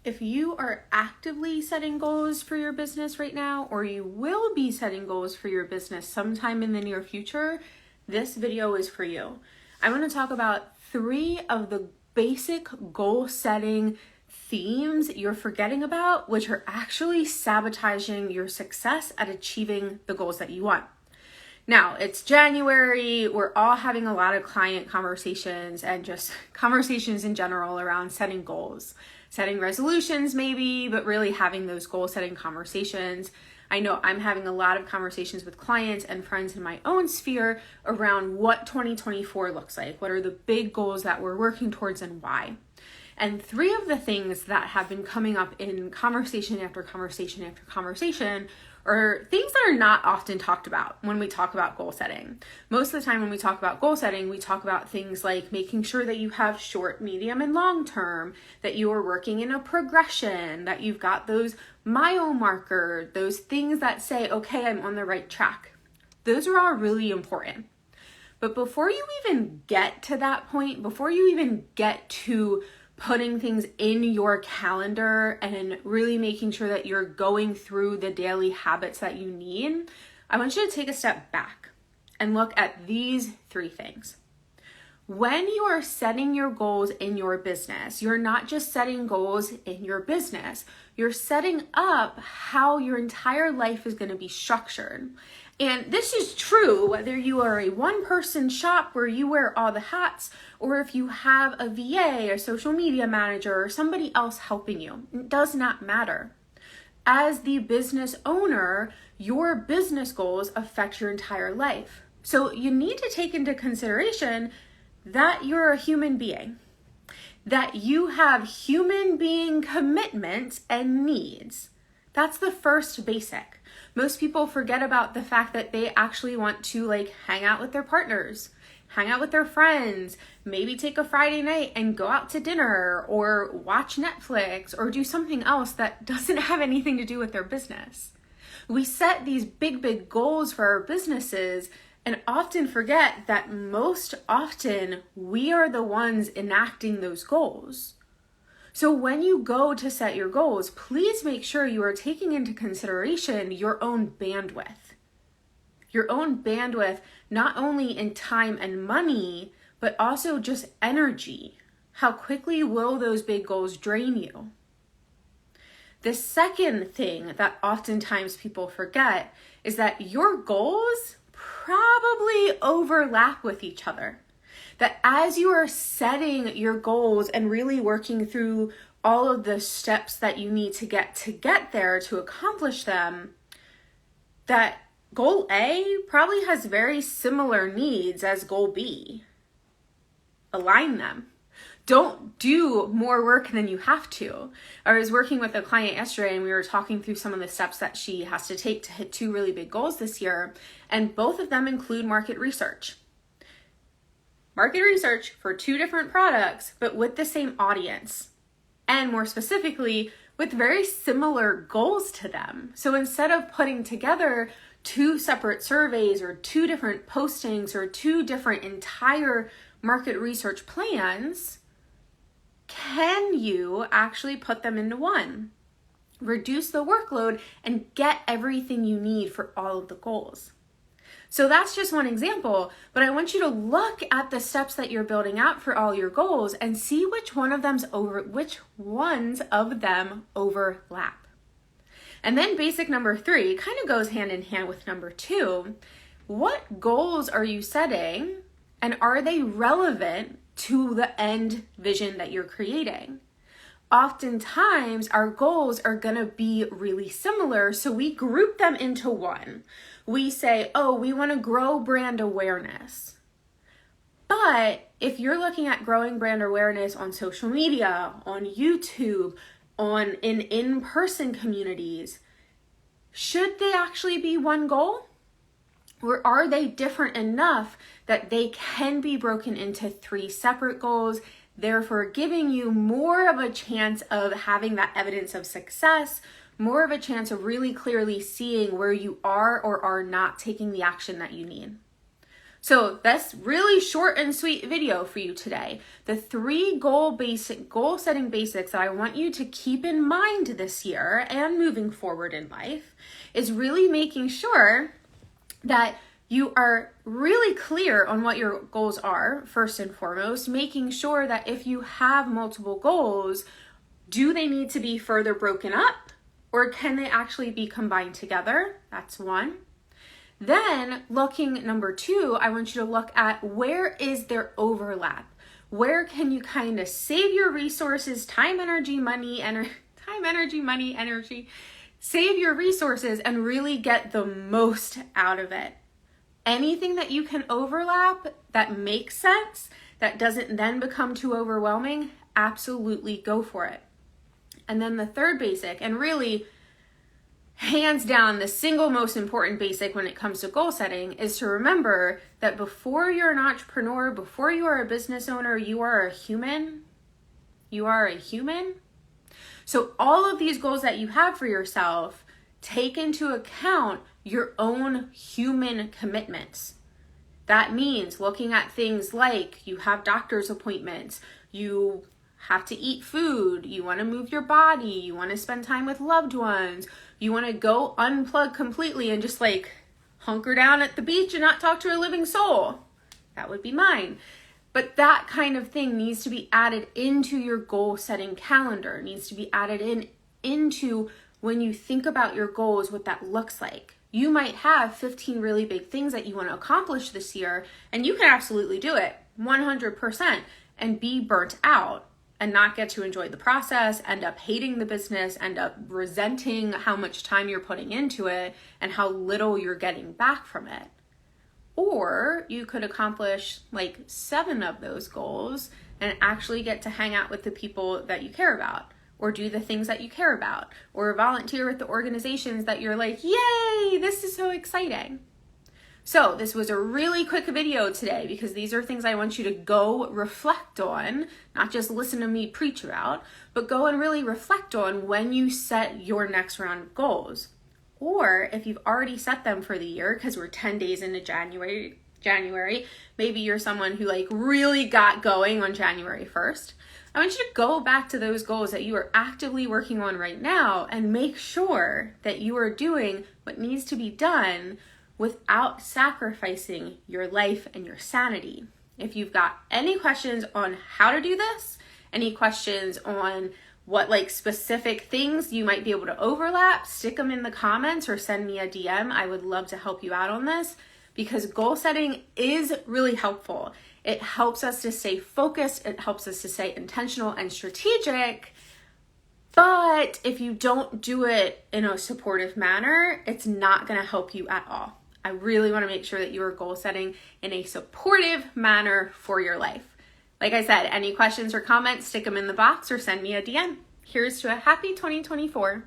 If you are actively setting goals for your business right now, or you will be setting goals for your business sometime in the near future, this video is for you. I want to talk about 3 of the basic goal setting themes you're forgetting about, which are actually sabotaging your success at achieving the goals that you want. Now, it's January, we're all having a lot of client conversations and just conversations in general around setting goals, setting resolutions maybe, but really having those goal setting conversations. I know I'm having a lot of conversations with clients and friends in my own sphere around what 2024 looks like. What are the big goals that we're working towards and why? And 3 of the things that have been coming up in conversation after conversation after conversation are things that are not often talked about when we talk about goal setting. Most of the time when we talk about goal setting, we talk about things like making sure that you have short, medium, and long term, that you are working in a progression, that you've got those mile markers, those things that say, okay, I'm on the right track. Those are all really important. But before you even get to that point, before you even get to putting things in your calendar and really making sure that you're going through the daily habits that you need, I want you to take a step back and look at these 3 things. When you are setting your goals in your business, you're not just setting goals in your business, you're setting up how your entire life is going to be structured. And this is true whether you are a one-person shop where you wear all the hats, or if you have a VA, a social media manager, or somebody else helping you. It does not matter. As the business owner, your business goals affect your entire life. So you need to take into consideration that you're a human being, that you have human being commitments and needs. That's the first basic. Most people forget about the fact that they actually want to hang out with their partners, hang out with their friends, maybe take a Friday night and go out to dinner or watch Netflix or do something else that doesn't have anything to do with their business. We set these big goals for our businesses and often forget that most often we are the ones enacting those goals. So when you go to set your goals, please make sure you are taking into consideration your own bandwidth. Your own bandwidth, not only in time and money, but also just energy. How quickly will those big goals drain you? The second thing that oftentimes people forget is that your goals probably overlap with each other. That as you are setting your goals and really working through all of the steps that you need to get there to accomplish them, that goal A probably has very similar needs as goal B. Align them. Don't do more work than you have to. I was working with a client yesterday and we were talking through some of the steps that she has to take to hit 2 really big goals this year, and both of them include market research. Market research for 2 different products, but with the same audience. And more specifically, with very similar goals to them. So instead of putting together 2 separate surveys or 2 different postings or 2 different entire market research plans, can you actually put them into one? Reduce the workload and get everything you need for all of the goals. So that's just one example, but I want you to look at the steps that you're building out for all your goals and see which ones of them overlap. And then basic number 3 kind of goes hand in hand with number 2. What goals are you setting, and are they relevant to the end vision that you're creating? Oftentimes, our goals are going to be really similar, so we group them into one. We say, oh, we want to grow brand awareness. But if you're looking at growing brand awareness on social media, on YouTube, in in-person communities, should they actually be one goal? Or are they different enough that they can be broken into 3 separate goals, therefore giving you more of a chance of having that evidence of success, more of a chance of really clearly seeing where you are or are not taking the action that you need? So that's really short and sweet video for you today. The 3 goal setting basics that I want you to keep in mind this year and moving forward in life is really making sure that you are really clear on what your goals are, first and foremost, making sure that if you have multiple goals, do they need to be further broken up or can they actually be combined together? That's 1. Then number 2, I want you to look at where is there overlap? Where can you kind of save your resources, time, energy, money, save your resources and really get the most out of it. Anything that you can overlap that makes sense, that doesn't then become too overwhelming, absolutely go for it. And then the 3rd basic, and really hands down the single most important basic when it comes to goal setting, is to remember that before you're an entrepreneur, before you are a business owner, you are a human. You are a human. So all of these goals that you have for yourself take into account your own human commitments. That means looking at things like you have doctor's appointments, you have to eat food, you want to move your body, you want to spend time with loved ones, you want to go unplug completely and just hunker down at the beach and not talk to a living soul. That would be mine. But that kind of thing needs to be added into your goal setting calendar. It needs to be added into when you think about your goals, what that looks like. You might have 15 really big things that you want to accomplish this year, and you can absolutely do it 100% and be burnt out and not get to enjoy the process, end up hating the business, end up resenting how much time you're putting into it and how little you're getting back from it. Or you could accomplish 7 of those goals and actually get to hang out with the people that you care about, or do the things that you care about, or volunteer with the organizations that you're yay, this is so exciting. So this was a really quick video today because these are things I want you to go reflect on, not just listen to me preach about, but go and really reflect on when you set your next round of goals. Or if you've already set them for the year, because we're 10 days into January, maybe you're someone who really got going on January 1st. I want you to go back to those goals that you are actively working on right now and make sure that you are doing what needs to be done without sacrificing your life and your sanity. If you've got any questions on how to do this, any questions on what specific things you might be able to overlap, stick them in the comments or send me a DM. I would love to help you out on this because goal setting is really helpful. It helps us to stay focused. It helps us to stay intentional and strategic. But if you don't do it in a supportive manner, it's not going to help you at all. I really want to make sure that you are goal setting in a supportive manner for your life. Like I said, any questions or comments, stick them in the box or send me a DM. Here's to a happy 2024.